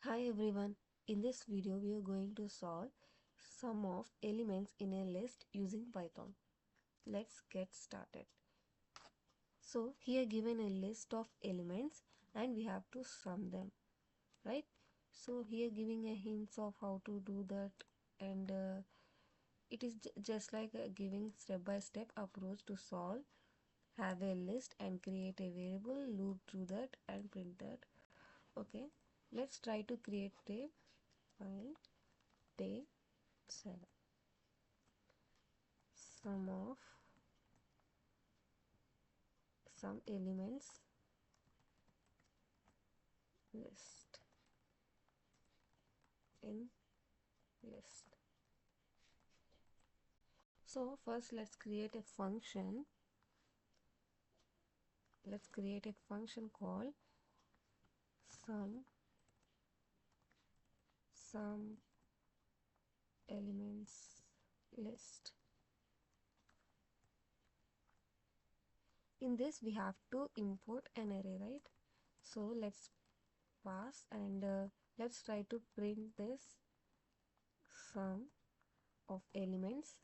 Hi everyone, in this video we are going to solve sum of elements in a list using Python. Let's get started. So here given a list of elements and we have to sum them, right? So here giving a hints of how to do that, and it is just like giving step-by-step approach to solve. Have a list and create a variable, loop through that and print that. Okay, let's try to create a file. Day 7, sum of some elements list in list. So first let's create a function. Let's create a function called sum elements list. In this we have to import an array, right? So let's pass and let's try to print this sum of elements,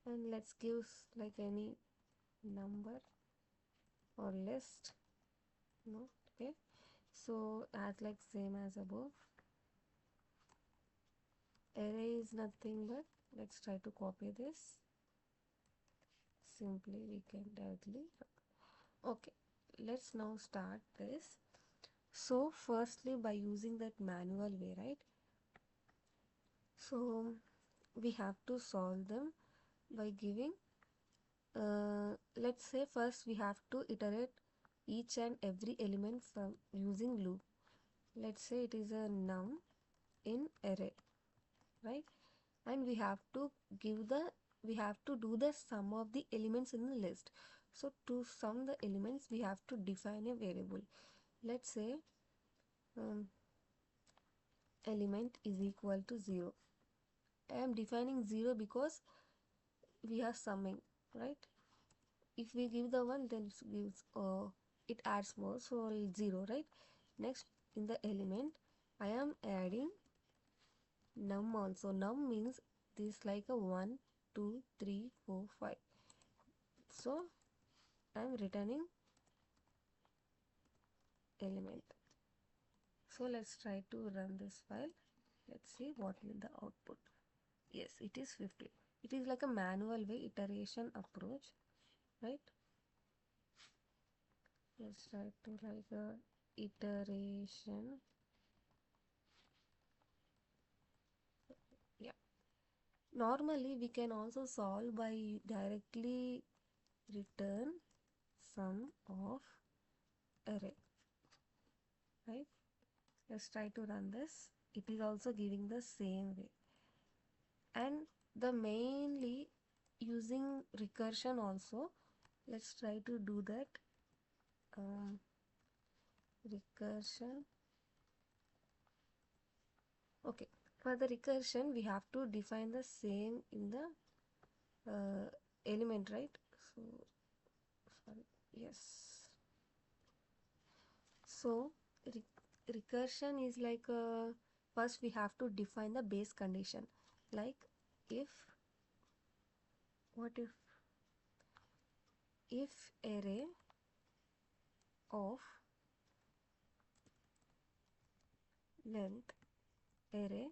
and let's give like any number or list. No, okay, so as like same as above. Array is nothing but, let's try to copy this. Simply we can directly, okay, let's now start this. So firstly by using that manual way, right? So we have to solve them by giving let's say first we have to iterate each and every element from using loop. Let's say it is a num in array, right? And we have to do the sum of the elements in the list. So to sum the elements we have to define a variable. Let's say element is equal to 0. I am defining 0 because we are summing, right? If we give the 1, then it gives it adds more, so 0, right? Next, in the element I am adding num also. Num means this like a 1 2 3 4 5. So I am returning element. So let's try to run this file. Let's see what is the output. Yes, it is 50. It is like a manual way iteration approach, right? Let's try to like a iteration. Yeah, normally we can also solve by directly return sum of array, right? Let's try to run this. It is also giving the same way, and the mainly using recursion also. Let's try to do that. Recursion. Okay, for the recursion we have to define the same in the element, right? So sorry, yes. So recursion is like first we have to define the base condition, like if, what if array of length array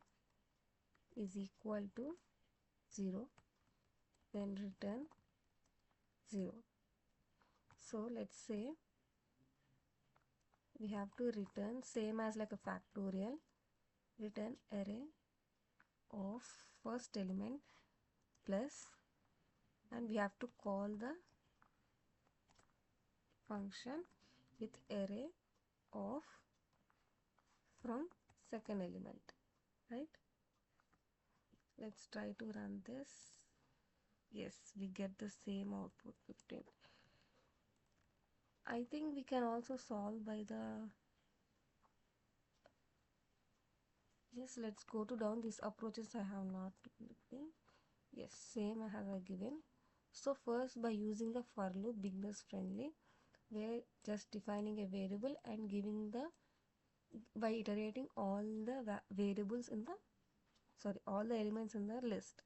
is equal to 0, then return 0. So let's say we have to return same as like a factorial, return array of first element plus, and we have to call the function with array of from second element, right? Let's try to run this. Yes, we get the same output, 15. I think we can also solve by the, yes, let's go to down these approaches. I have not given. Yes, same as I given. So first by using the for loop, beginners friendly, we're just defining a variable and giving the by iterating all the variables in the all the elements in the list.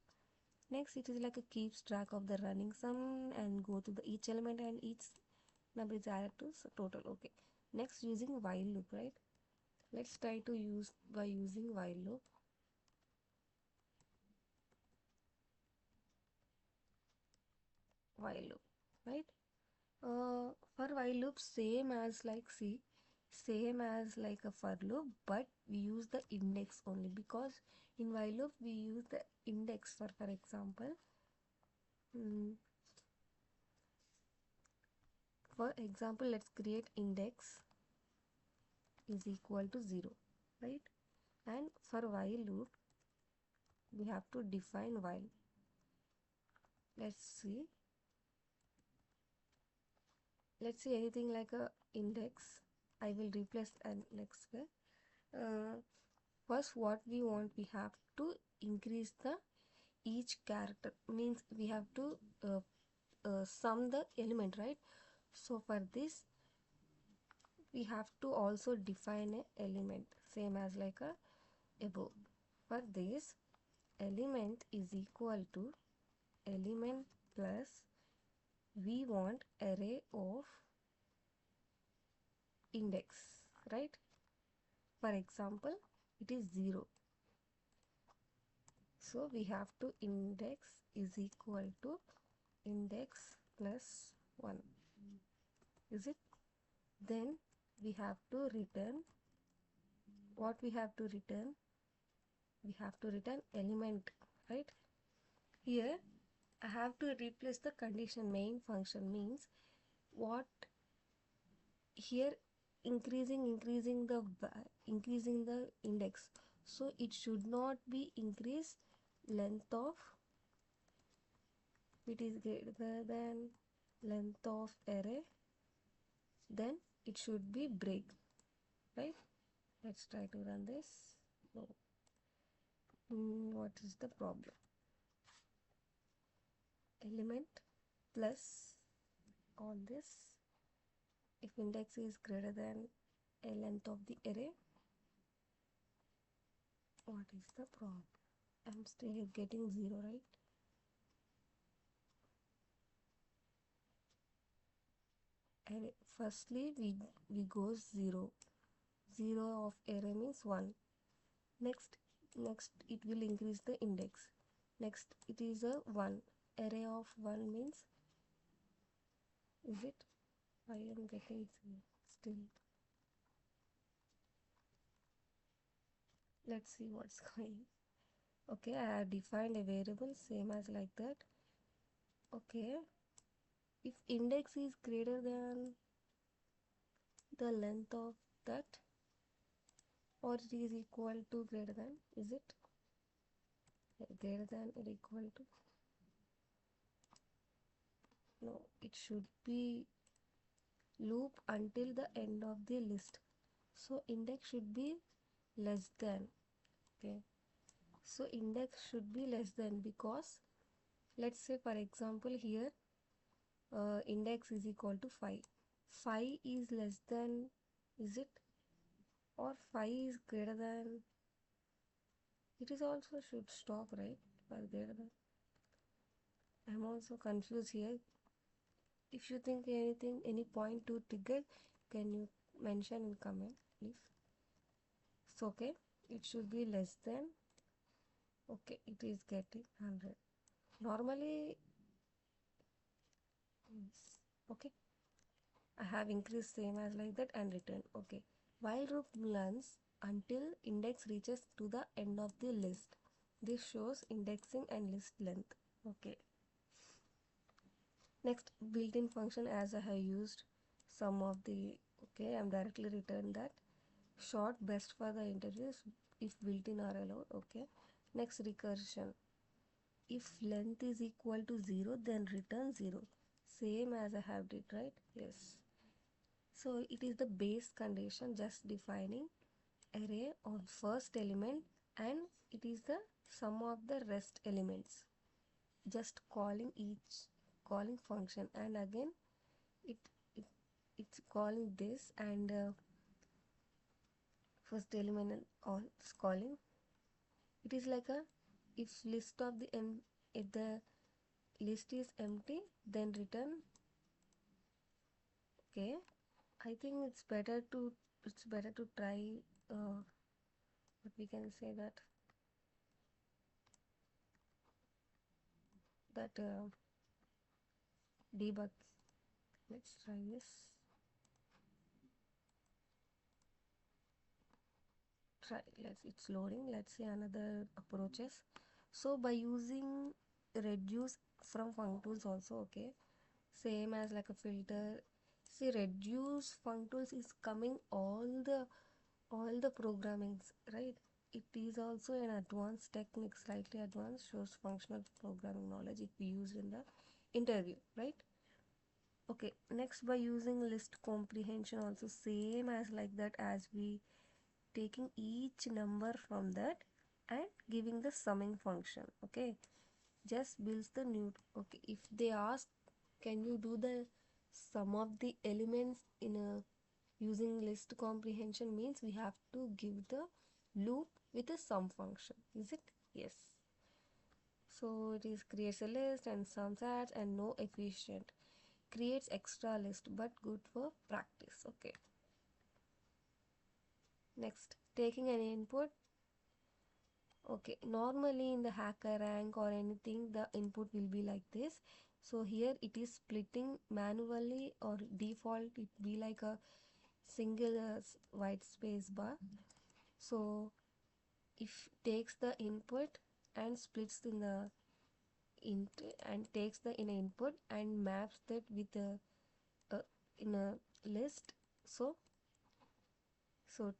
Next, it is like a keeps track of the running sum and go to the each element and each number is added to total. Okay. Next, using while loop, right? Let's try to use by using while loop. While loop, right? For while loop, same as like same as like a for loop, but we use the index only, because in while loop we use the index for example. For example, let's create index is equal to 0, right? And for while loop, we have to define while. Let's see. Let's see anything like a index. I will replace an index with. First, what we want, we have to increase the each character. Means we have to sum the element, right? So for this, we have to also define a element, same as like a above. For this, element is equal to element plus we want array of index, right? For example, it is 0, so we have to index is equal to index plus 1, is it? Then we have to return what we have to return. We have to return element, right? Here I have to replace the condition. Main function means what here, increasing the index, so it should not be increase length of, it is greater than length of array, then it should be break, right? Let's try to run this. No. What is the problem? Element plus all this, if index is greater than a length of the array. What is the problem? I'm still getting 0, right? And firstly we go 0 of array means 1. Next it will increase the index. Next it is a 1, array of 1 means, is it? I am getting 0 still. Let's see what's going. Okay, I have defined a variable same as like that. Okay, if index is greater than the length of that, or it is equal to greater than, is it? Greater than or equal to, no, it should be loop until the end of the list, so index should be less than. Okay, so index should be less than, because let's say for example here index is equal to 5. 5 is less than, is it? Or 5 is greater than, it is also should stop, right? For greater than, I'm also confused here. If you think anything, any point to trigger, can you mention in comment, please? So okay, it should be less than. Okay, it is getting 100. Normally, yes. Okay, I have increased same as like that and return. Okay, while loop runs until index reaches to the end of the list. This shows indexing and list length. Okay. Next, built-in function, as I have used some of the, okay, I'm directly return that. Short best for the interviews if built-in are allowed. Okay. Next, recursion. If length is equal to 0, then return 0. Same as I have did, right? Yes. So it is the base condition, just defining array on first element, and it is the sum of the rest elements. Just calling each calling function, and again it it's calling this, and first element and all is calling. It is like a if list of the if the list is empty, then return. Okay, I think it's better to try what we can say that debug. Let's try this. Try, it's loading. Let's see another approaches. So by using reduce from functools also, okay, same as like a filter. See, reduce functools is coming all the programmings, right? It is also an advanced technique, slightly advanced, shows functional programming knowledge if we use in the interview, right? Okay, next by using list comprehension also, same as like that, as we taking each number from that and giving the summing function. Okay, just builds the new. Okay, if they ask can you do the sum of the elements in a using list comprehension, means we have to give the loop with a sum function, is it? Yes. So it is creates a list and sums adds and no efficient, creates extra list but good for practice. Okay, next taking an input. Okay, normally in the hacker rank or anything the input will be like this. So here it is splitting manually, or default it be like a single white space bar. So if takes the input and splits in the int and takes the in input and maps that with a in a list. So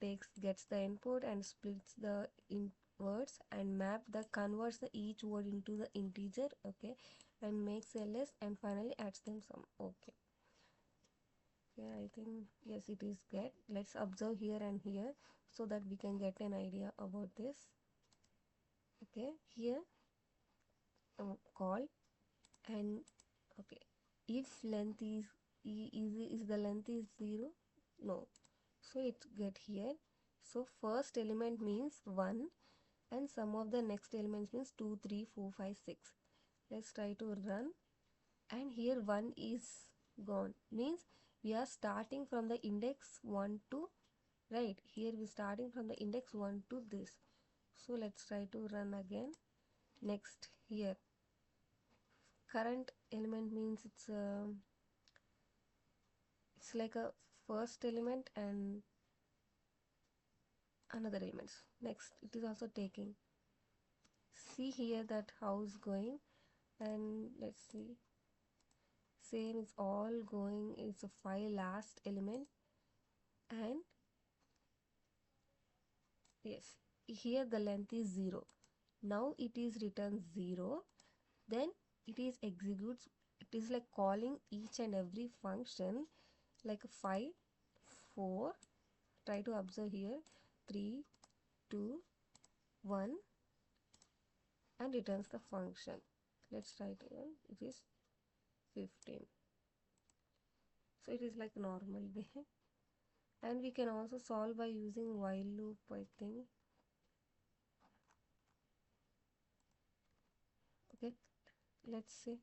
takes gets the input and splits the in words and map the converts the each word into the integer. Okay, and makes a list and finally adds them some. Okay, yeah, I think yes it is get. Let's observe here and here so that we can get an idea about this. Okay, here call and okay, if length is the length is 0, no, so it get here. So first element means 1 and some of the next elements means 2 3 4 5 6. Let's try to run, and here 1 is gone, means we are starting from the index 1 to, right, here we starting from the index 1 to this. So let's try to run again. Next here current element means it's like a first element and another elements. Next it is also taking, see here that how is going, and let's see, same it's all going, it's a 5 last element. And yes, here the length is 0, now it is written 0, then it is executes, it is like calling each and every function like a 5 4, try to observe here, 3 2 1 and returns the function. Let's try it again, it is 15. So it is like normal way. And we can also solve by using while loop, I think. Okay, let's see.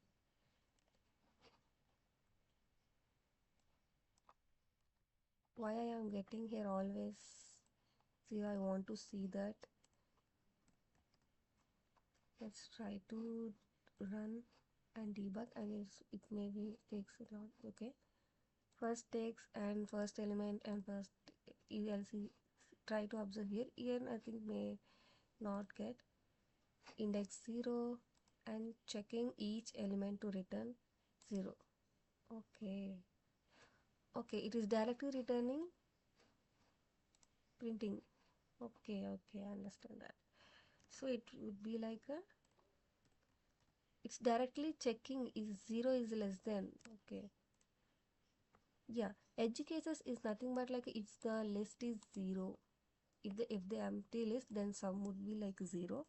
Why I am getting here always 0, I want to see that. Let's try to run and debug, and it maybe takes a lot. Okay, first takes and first element and first ELC. Try to observe here. Here I think may not get index 0 and checking each element to return 0. Okay, okay, it is directly returning printing. Okay, okay, I understand that. So it would be like a, it's directly checking is 0 is less than. Okay, yeah, edge cases is nothing but like if the list is 0, if the empty list, then sum would be like 0,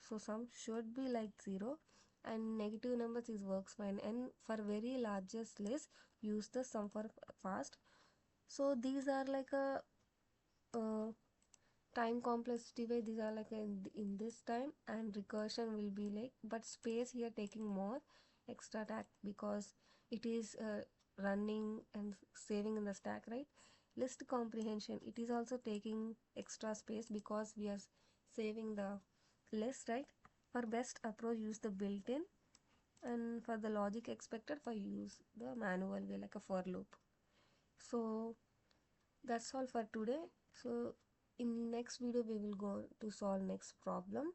so sum should be like 0, and negative numbers is works fine, and for very largest list use the sum for fast. So these are like a time complexity way, these are like in this time, and recursion will be like, but space here taking more extra tack because it is running and saving in the stack, right? List comprehension, it is also taking extra space because we are saving the list, right? For best approach, use the built-in, and for the logic expected, for use the manual way like a for loop. So that's all for today. So in next video we will go to solve next problem.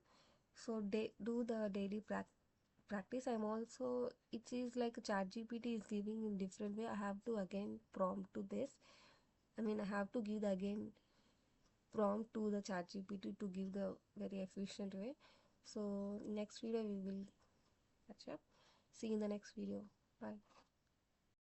So do the daily practice. I'm also, it is like ChatGPT is giving in different way. I have to again prompt to this, I mean I have to give the again prompt to the ChatGPT to give the very efficient way. So next video we will catch up. See you in the next video. Bye.